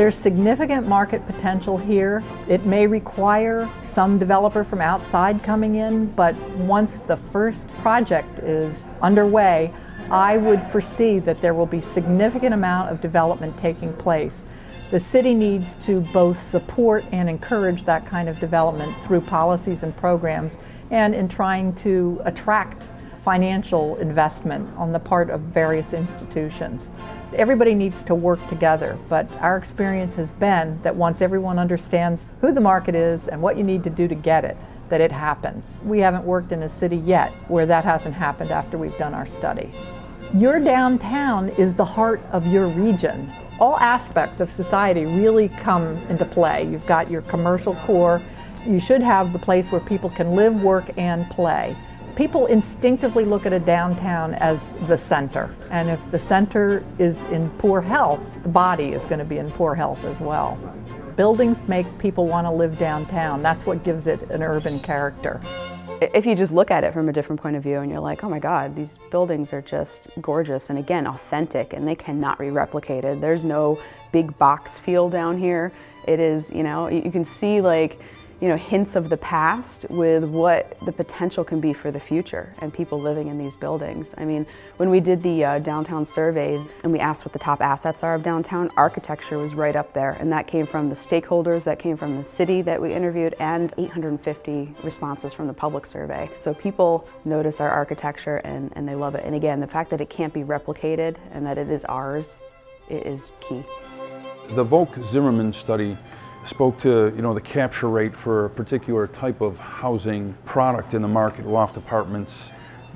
There's significant market potential here. It may require some developer from outside coming in, but once the first project is underway, I would foresee that there will be significant amount of development taking place. The city needs to both support and encourage that kind of development through policies and programs, and in trying to attract financial investment on the part of various institutions. Everybody needs to work together, but our experience has been that once everyone understands who the market is and what you need to do to get it, that it happens. We haven't worked in a city yet where that hasn't happened after we've done our study. Your downtown is the heart of your region. All aspects of society really come into play. You've got your commercial core. You should have the place where people can live, work, and play. People instinctively look at a downtown as the center, and if the center is in poor health, the body is going to be in poor health as well. Buildings make people want to live downtown. That's what gives it an urban character. If you just look at it from a different point of view and you're like, oh my God, these buildings are just gorgeous and again, authentic, and they cannot be replicated. There's no big box feel down here. It is, you know, you can see like, you know, hints of the past with what the potential can be for the future and people living in these buildings. I mean, when we did the downtown survey and we asked what the top assets are of downtown, architecture was right up there, and that came from the stakeholders, that came from the city that we interviewed, and 850 responses from the public survey. So people notice our architecture and they love it. And again, the fact that it can't be replicated and that it is ours, it is key. The Volk-Zimmerman study spoke to, you know, the capture rate for a particular type of housing product in the market, loft apartments.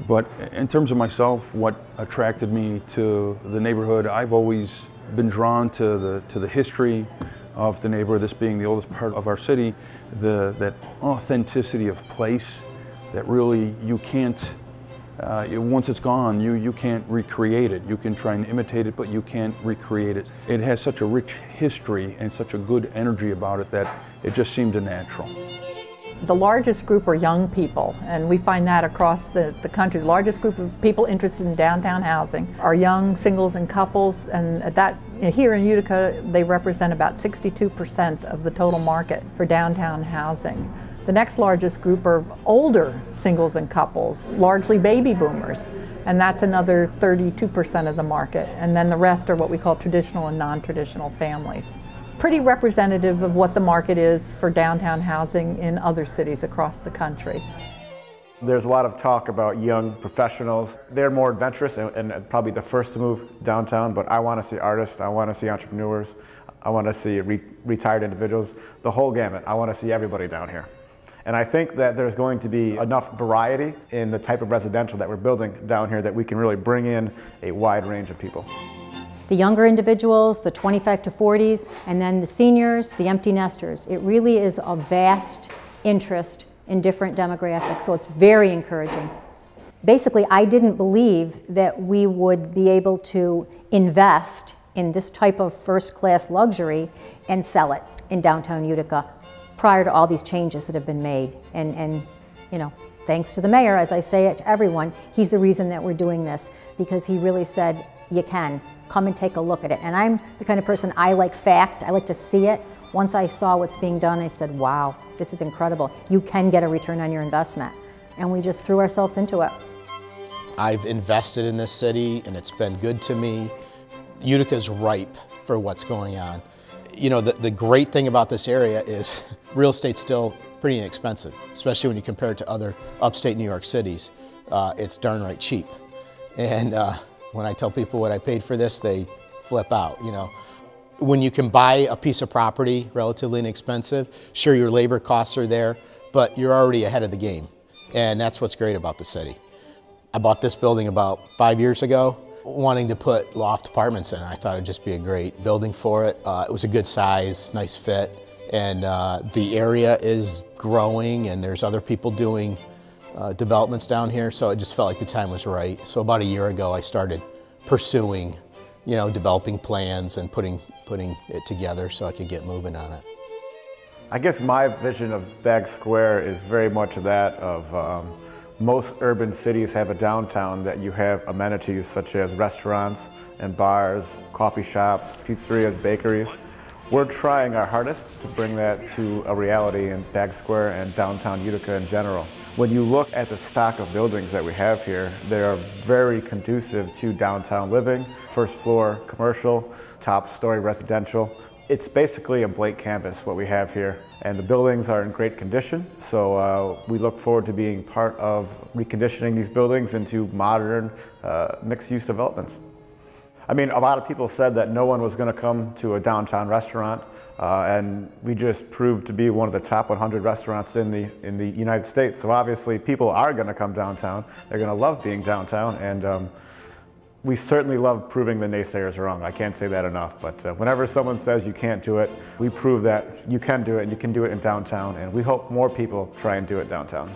But in terms of myself, what attracted me to the neighborhood, I've always been drawn to the history of the neighborhood, this being the oldest part of our city, that authenticity of place that really you can't, once it's gone, you can't recreate it. You can try and imitate it, but you can't recreate it. It has such a rich history and such a good energy about it that it just seemed natural. The largest group are young people, and we find that across the country. The largest group of people interested in downtown housing are young singles and couples, and that here in Utica, they represent about 62% of the total market for downtown housing. The next largest group are older singles and couples, largely baby boomers, and that's another 32% of the market. And then the rest are what we call traditional and non-traditional families. Pretty representative of what the market is for downtown housing in other cities across the country. There's a lot of talk about young professionals. They're more adventurous and probably the first to move downtown, but I want to see artists, I want to see entrepreneurs, I want to see retired individuals, the whole gamut. I want to see everybody down here. And I think that there's going to be enough variety in the type of residential that we're building down here that we can really bring in a wide range of people. The younger individuals, the 25 to 40s, and then the seniors, the empty nesters. It really is a vast interest in different demographics, so it's very encouraging. Basically, I didn't believe that we would be able to invest in this type of first-class luxury and sell it in downtown Utica prior to all these changes that have been made. And you know, thanks to the mayor, as I say it to everyone, he's the reason that we're doing this, because he really said, you can, come and take a look at it. And I'm the kind of person, I like fact, I like to see it. Once I saw what's being done, I said, wow, this is incredible. You can get a return on your investment. And we just threw ourselves into it. I've invested in this city and it's been good to me. Utica's ripe for what's going on. You know, the great thing about this area is real estate's still pretty inexpensive, especially when you compare it to other upstate New York cities. It's darn right cheap. And when I tell people what I paid for this, they flip out, you know. When you can buy a piece of property relatively inexpensive, sure, your labor costs are there, but you're already ahead of the game. And that's what's great about the city. I bought this building about 5 years ago, wanting to put loft apartments in. I thought it'd just be a great building for it. It was a good size, nice fit, and the area is growing and there's other people doing developments down here, so it just felt like the time was right. So about a year ago I started pursuing, you know, developing plans and putting it together so I could get moving on it. I guess my vision of Bag Square is very much that of most urban cities have a downtown that you have amenities such as restaurants and bars, coffee shops, pizzerias, bakeries. We're trying our hardest to bring that to a reality in Bag Square and downtown Utica in general. When you look at the stock of buildings that we have here, they are very conducive to downtown living. First floor commercial, top story residential. It's basically a blank canvas what we have here, and the buildings are in great condition, so we look forward to being part of reconditioning these buildings into modern mixed-use developments. I mean, a lot of people said that no one was going to come to a downtown restaurant, and we just proved to be one of the top 100 restaurants in the United States. So obviously people are going to come downtown. They're going to love being downtown, and we certainly love proving the naysayers wrong. I can't say that enough, but whenever someone says you can't do it, we prove that you can do it, and you can do it in downtown, and we hope more people try and do it downtown.